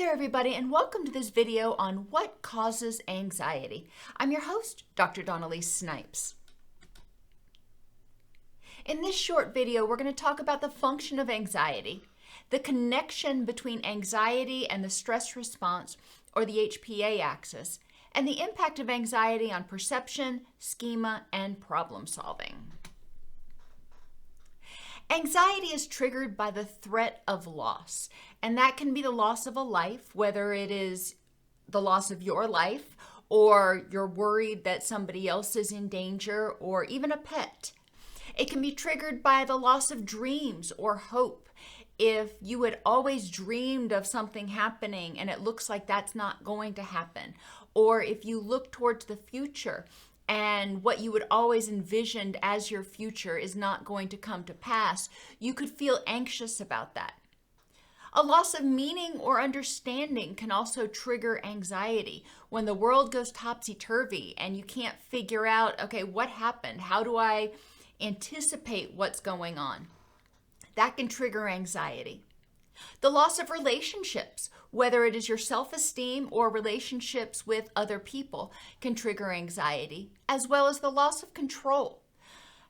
there, everybody, and welcome to this video on what causes anxiety. I'm your host, Dr. Elise Snipes. In this short video, we're going to talk about the function of anxiety, the connection between anxiety and the stress response, or the HPA axis, and the impact of anxiety on perception, schema, and problem solving. Anxiety is triggered by the threat of loss, and that can be the loss of a life, whether it is the loss of your life, or you're worried that somebody else is in danger, or even a pet. It can be triggered by the loss of dreams or hope. If you had always dreamed of something happening and it looks like that's not going to happen, or if you look towards the future and what you had always envisioned as your future is not going to come to pass, you could feel anxious about that. A loss of meaning or understanding can also trigger anxiety. When the world goes topsy-turvy and you can't figure out, okay, what happened? How do I anticipate what's going on? That can trigger anxiety. The loss of relationships, whether it is your self-esteem or relationships with other people, can trigger anxiety, as well as the loss of control.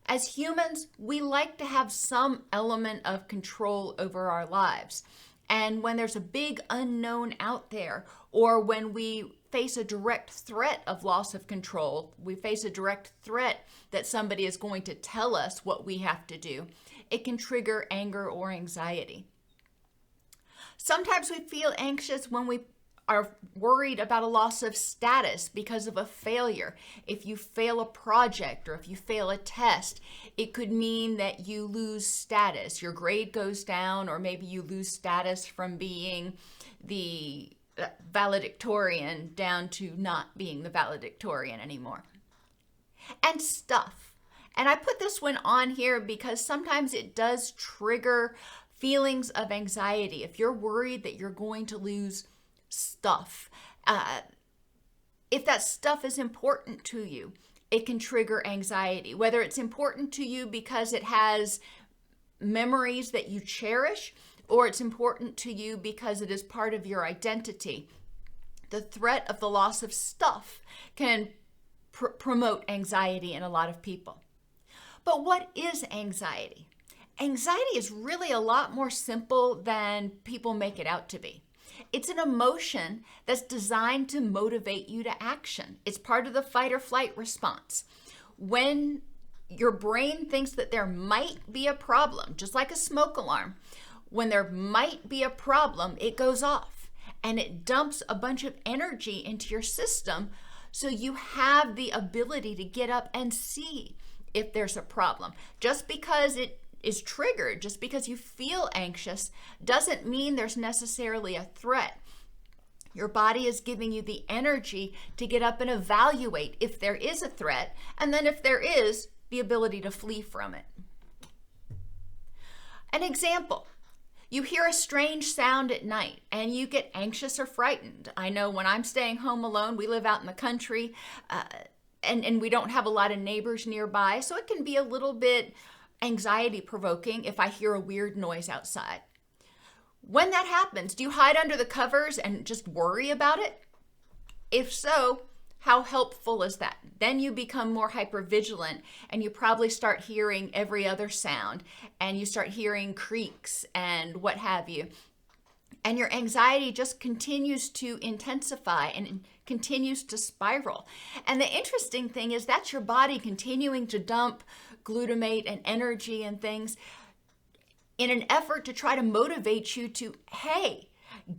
As humans, we like to have some element of control over our lives. And when there's a big unknown out there, or when we face a direct threat of loss of control, we face a direct threat that somebody is going to tell us what we have to do, it can trigger anger or anxiety. Sometimes we feel anxious when we are worried about a loss of status because of a failure. If you fail a project or if you fail a test, it could mean that you lose status. Your grade goes down, or maybe you lose status from being the valedictorian down to not being the valedictorian anymore. And stuff. And I put this one on here because sometimes it does trigger feelings of anxiety. If you're worried that you're going to lose stuff, if that stuff is important to you, it can trigger anxiety. Whether it's important to you because it has memories that you cherish, or it's important to you because it is part of your identity. The threat of the loss of stuff can promote anxiety in a lot of people. But what is anxiety? Anxiety is really a lot more simple than people make it out to be. It's an emotion that's designed to motivate you to action. It's part of the fight or flight response. When your brain thinks that there might be a problem, just like a smoke alarm, when there might be a problem, it goes off and it dumps a bunch of energy into your system so you have the ability to get up and see if there's a problem. Just because it is triggered, just because you feel anxious, doesn't mean there's necessarily a threat. Your body is giving you the energy to get up and evaluate if there is a threat, and then if there is, the ability to flee from it. An example, you hear a strange sound at night and you get anxious or frightened. I know when I'm staying home alone, we live out in the country, and we don't have a lot of neighbors nearby, so it can be a little bit anxiety provoking if I hear a weird noise outside. When that happens, do you hide under the covers and just worry about it? If so, how helpful is that? Then you become more hypervigilant and you probably start hearing every other sound, and you start hearing creaks and what have you. And your anxiety just continues to intensify and continues to spiral. And the interesting thing is that's your body continuing to dump glutamate and energy and things in an effort to try to motivate you to, hey,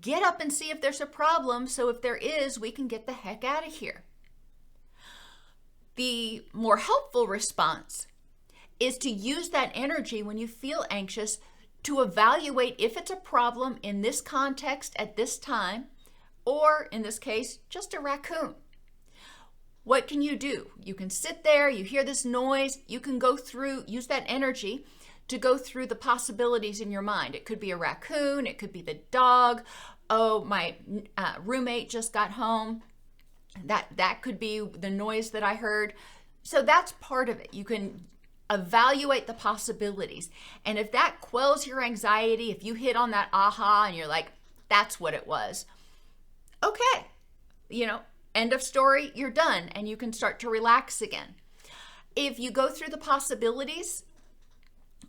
get up and see if there's a problem, so if there is, we can get the heck out of here. The more helpful response is to use that energy when you feel anxious to evaluate if it's a problem in this context at this time, or in this case, just a raccoon. What can you do? You can sit there, you hear this noise, you can go through, use that energy to go through the possibilities in your mind. It could be a raccoon, it could be the dog. Oh, my roommate just got home. That could be the noise that I heard. So that's part of it. You can evaluate the possibilities. And if that quells your anxiety, if you hit on that aha and you're like, that's what it was, Okay, end of story, you're done, and you can start to relax again. If you go through the possibilities,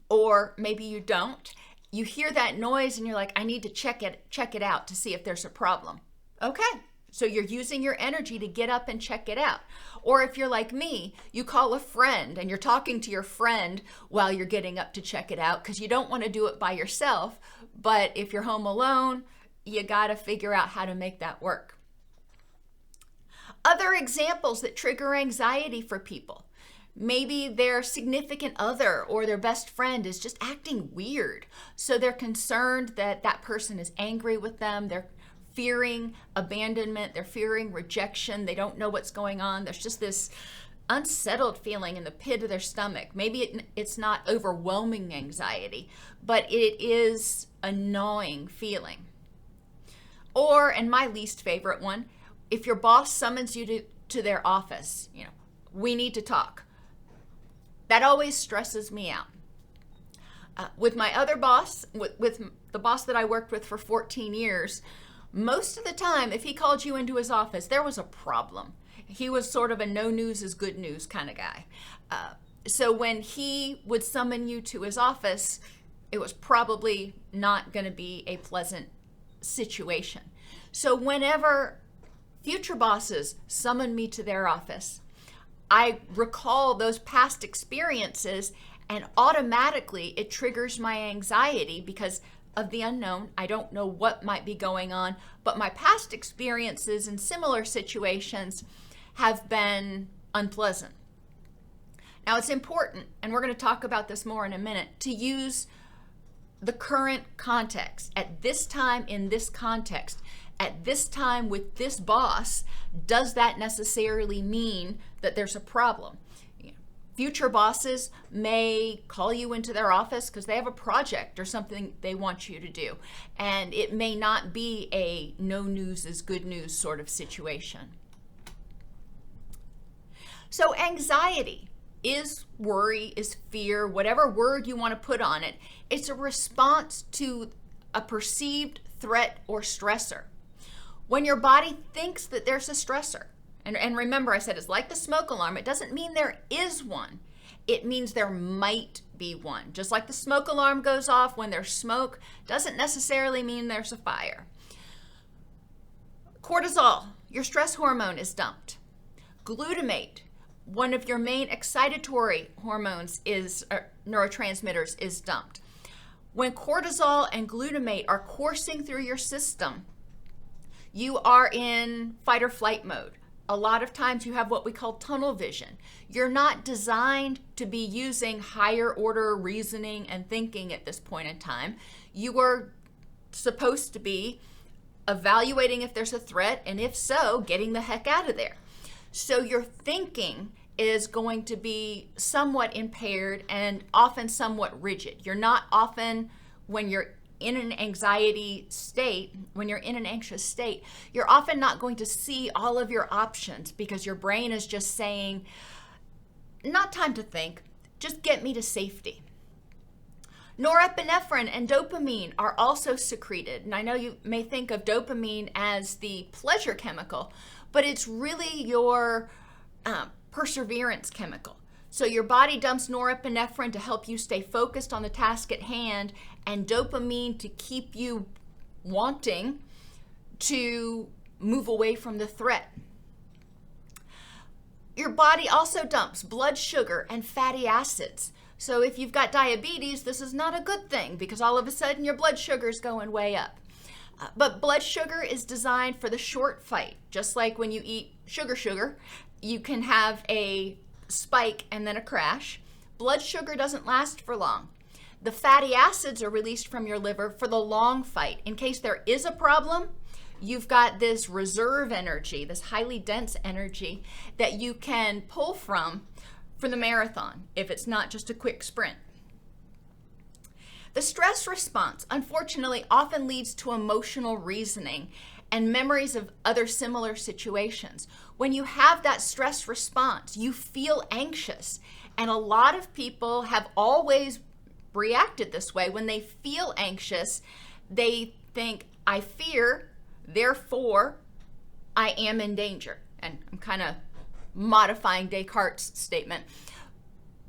or maybe you don't, you hear that noise and you're like, I need to check it out to see if there's a problem. Okay, so you're using your energy to get up and check it out. Or if you're like me, you call a friend and you're talking to your friend while you're getting up to check it out because you don't want to do it by yourself. But if you're home alone, you got to figure out how to make that work. Other examples that trigger anxiety for people. Maybe their significant other or their best friend is just acting weird. So they're concerned that that person is angry with them. They're fearing abandonment. They're fearing rejection. They don't know what's going on. There's just this unsettled feeling in the pit of their stomach. Maybe it's not overwhelming anxiety, but it is a gnawing feeling. Or, and my least favorite one, if your boss summons you to their office, we need to talk. That always stresses me out. With my other boss, with the boss that I worked with for 14 years, most of the time, if he called you into his office, there was a problem. He was sort of a no news is good news kind of guy. So when he would summon you to his office, it was probably not going to be a pleasant situation. So whenever future bosses summon me to their office, I recall those past experiences and automatically it triggers my anxiety because of the unknown. I don't know what might be going on, but my past experiences in similar situations have been unpleasant. Now it's important, and we're going to talk about this more in a minute, to use the current context. At this time, in this context, at this time with this boss, does that necessarily mean that there's a problem? Future bosses may call you into their office because they have a project or something they want you to do. And it may not be a no news is good news sort of situation. So anxiety is worry, is fear, whatever word you want to put on it. It's a response to a perceived threat or stressor. When your body thinks that there's a stressor, and remember I said it's like the smoke alarm, it doesn't mean there is one. It means there might be one. Just like the smoke alarm goes off when there's smoke, doesn't necessarily mean there's a fire. Cortisol, your stress hormone, is dumped. Glutamate, one of your main excitatory hormones neurotransmitters, is dumped. When cortisol and glutamate are coursing through your system, you are in fight or flight mode. A lot of times you have what we call tunnel vision. You're not designed to be using higher order reasoning and thinking at this point in time. You are supposed to be evaluating if there's a threat, and if so, getting the heck out of there. So your thinking is going to be somewhat impaired and often somewhat rigid. You're not often, when you're in an anxiety state, when you're in an anxious state, you're often not going to see all of your options because your brain is just saying, not time to think, just get me to safety. Norepinephrine and dopamine are also secreted. And I know you may think of dopamine as the pleasure chemical, but it's really your perseverance chemical. So your body dumps norepinephrine to help you stay focused on the task at hand, and dopamine to keep you wanting to move away from the threat. Your body also dumps blood sugar and fatty acids. So if you've got diabetes, this is not a good thing because all of a sudden your blood sugar is going way up. But blood sugar is designed for the short fight. Just like when you eat sugar, you can have a spike and then a crash. Blood sugar doesn't last for long. The fatty acids are released from your liver for the long fight. In case there is a problem, you've got this reserve energy, this highly dense energy that you can pull from for the marathon if it's not just a quick sprint. The stress response, unfortunately, often leads to emotional reasoning and memories of other similar situations. When you have that stress response, you feel anxious. And a lot of people have always reacted this way. When they feel anxious, they think, I fear, therefore I am in danger. And I'm kind of modifying Descartes' statement.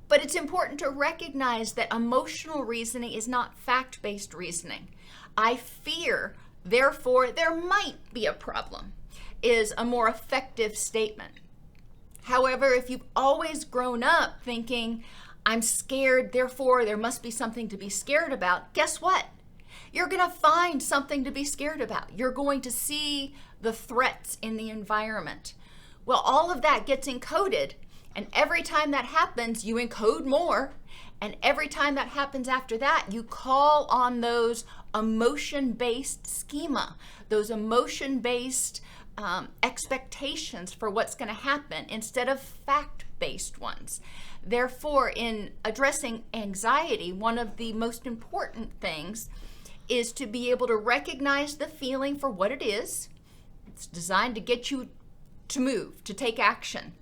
But it's important to recognize that emotional reasoning is not fact-based reasoning. I fear, therefore there might be a problem, is a more effective statement. However, if you've always grown up thinking, I'm scared, therefore there must be something to be scared about, guess what? You're going to find something to be scared about. You're going to see the threats in the environment. Well, all of that gets encoded, and every time that happens, you encode more, and every time that happens after that, you call on those emotion-based schema, those emotion-based expectations for what's going to happen instead of fact-based ones. Therefore, in addressing anxiety, one of the most important things is to be able to recognize the feeling for what it is. It's designed to get you to move, to take action,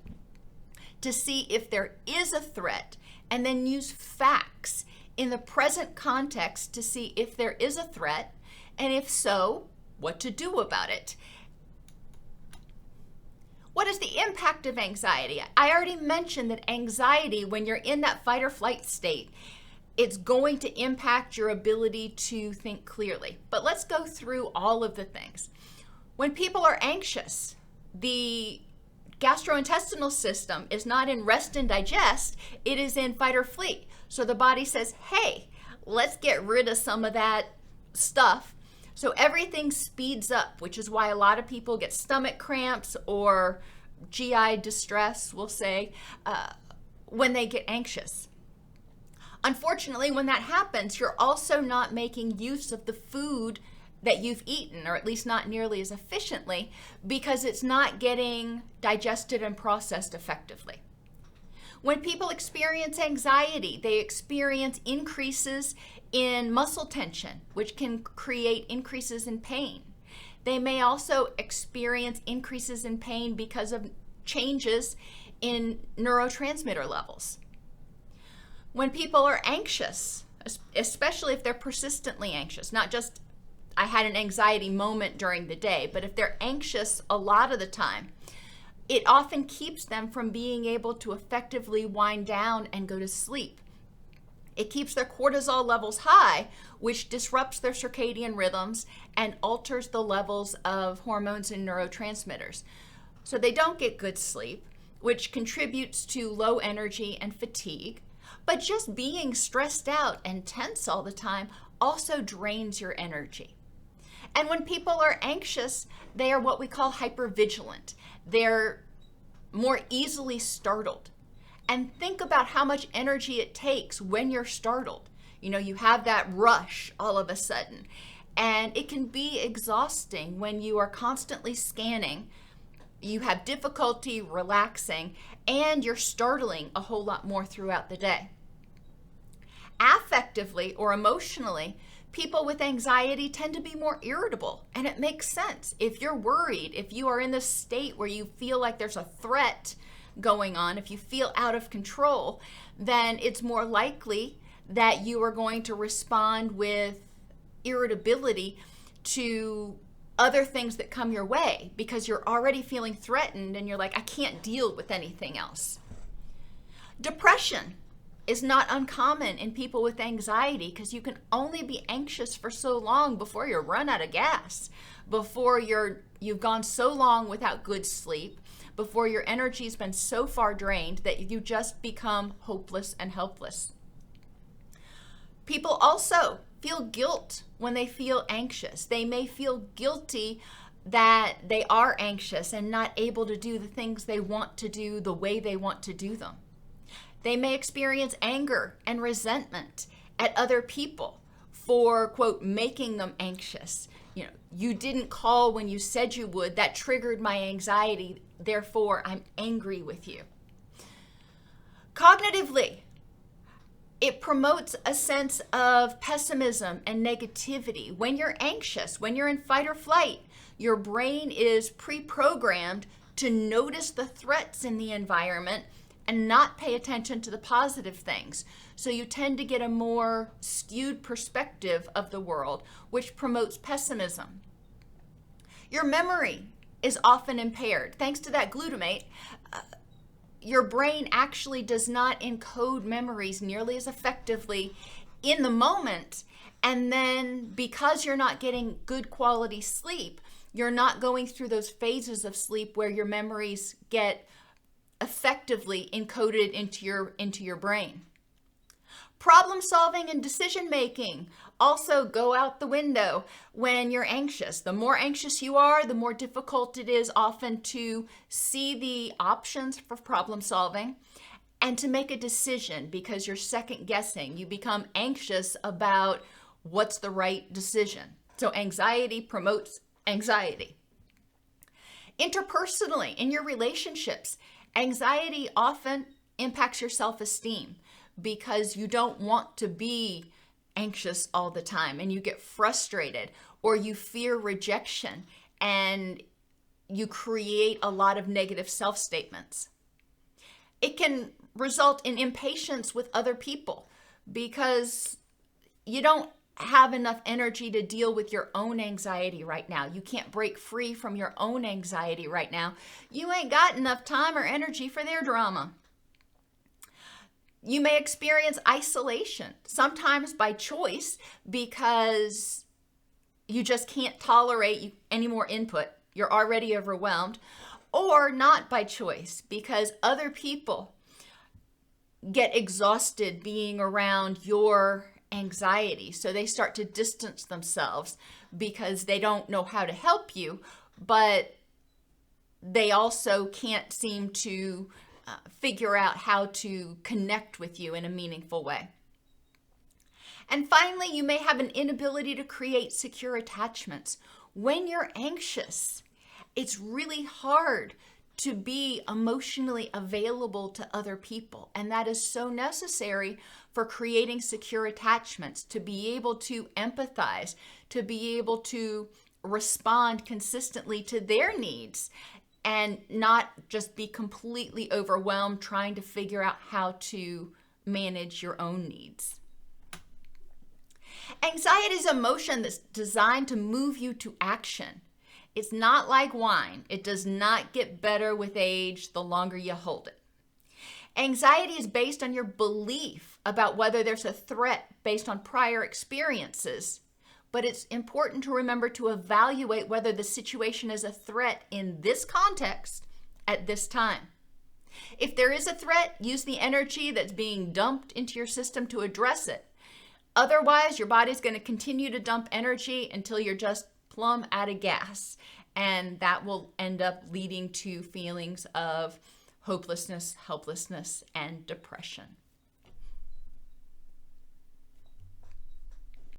to see if there is a threat, and then use facts in the present context to see if there is a threat, and if so, what to do about it. What is the impact of anxiety? I already mentioned that anxiety, when you're in that fight or flight state, it's going to impact your ability to think clearly. But let's go through all of the things. When people are anxious, the gastrointestinal system is not in rest and digest, it is in fight or flee. So the body says, hey, let's get rid of some of that stuff. So everything speeds up, which is why a lot of people get stomach cramps or GI distress, we'll say, when they get anxious. Unfortunately, when that happens, you're also not making use of the food that you've eaten, or at least not nearly as efficiently, because it's not getting digested and processed effectively. When people experience anxiety, they experience increases in muscle tension, which can create increases in pain. They may also experience increases in pain because of changes in neurotransmitter levels. When people are anxious, especially if they're persistently anxious, not just I had an anxiety moment during the day, but if they're anxious a lot of the time, it often keeps them from being able to effectively wind down and go to sleep. It keeps their cortisol levels high, which disrupts their circadian rhythms and alters the levels of hormones and neurotransmitters. So they don't get good sleep, which contributes to low energy and fatigue. But just being stressed out and tense all the time also drains your energy. And when people are anxious, they are what we call hypervigilant. They're more easily startled. And think about how much energy it takes when you're startled. You know, you have that rush all of a sudden. And it can be exhausting when you are constantly scanning, you have difficulty relaxing, and you're startling a whole lot more throughout the day. Affectively or emotionally, people with anxiety tend to be more irritable, and it makes sense. If you're worried, if you are in this state where you feel like there's a threat going on, if you feel out of control, then it's more likely that you are going to respond with irritability to other things that come your way because you're already feeling threatened and you're like, I can't deal with anything else. Depression is not uncommon in people with anxiety because you can only be anxious for so long before you run out of gas, before you've gone so long without good sleep, before your energy's been so far drained that you just become hopeless and helpless. People also feel guilt when they feel anxious. They may feel guilty that they are anxious and not able to do the things they want to do the way they want to do them. They may experience anger and resentment at other people for, quote, making them anxious. You know, you didn't call when you said you would. That triggered my anxiety. Therefore, I'm angry with you. Cognitively, it promotes a sense of pessimism and negativity. When you're anxious, when you're in fight or flight, your brain is pre-programmed to notice the threats in the environment and not pay attention to the positive things. So you tend to get a more skewed perspective of the world, which promotes pessimism. Your memory is often impaired. Thanks to that glutamate, your brain actually does not encode memories nearly as effectively in the moment. And then because you're not getting good quality sleep, you're not going through those phases of sleep where your memories get effectively encoded into your brain. Problem solving and decision making also go out the window when you're anxious. The more anxious you are, the more difficult it is often to see the options for problem solving and to make a decision because you're second guessing. You become anxious about what's the right decision. So anxiety promotes anxiety. Interpersonally, in your relationships, anxiety often impacts your self-esteem because you don't want to be anxious all the time and you get frustrated or you fear rejection and you create a lot of negative self-statements. It can result in impatience with other people because you don't have enough energy to deal with your own anxiety right now. You can't break free from your own anxiety right now. You ain't got enough time or energy for their drama. You may experience isolation, sometimes by choice because you just can't tolerate any more input. You're already overwhelmed, or not by choice because other people get exhausted being around your anxiety. So they start to distance themselves because they don't know how to help you, but they also can't seem to figure out how to connect with you in a meaningful way. And finally, you may have an inability to create secure attachments. When you're anxious, it's really hard to be emotionally available to other people. And that is so necessary for creating secure attachments, to be able to empathize, to be able to respond consistently to their needs and not just be completely overwhelmed trying to figure out how to manage your own needs. Anxiety is an emotion that's designed to move you to action. It's not like wine. It does not get better with age the longer you hold it. Anxiety is based on your belief about whether there's a threat based on prior experiences, but it's important to remember to evaluate whether the situation is a threat in this context at this time. If there is a threat, use the energy that's being dumped into your system to address it. Otherwise, your body's going to continue to dump energy until you're just plumb out of gas. And that will end up leading to feelings of hopelessness, helplessness, and depression.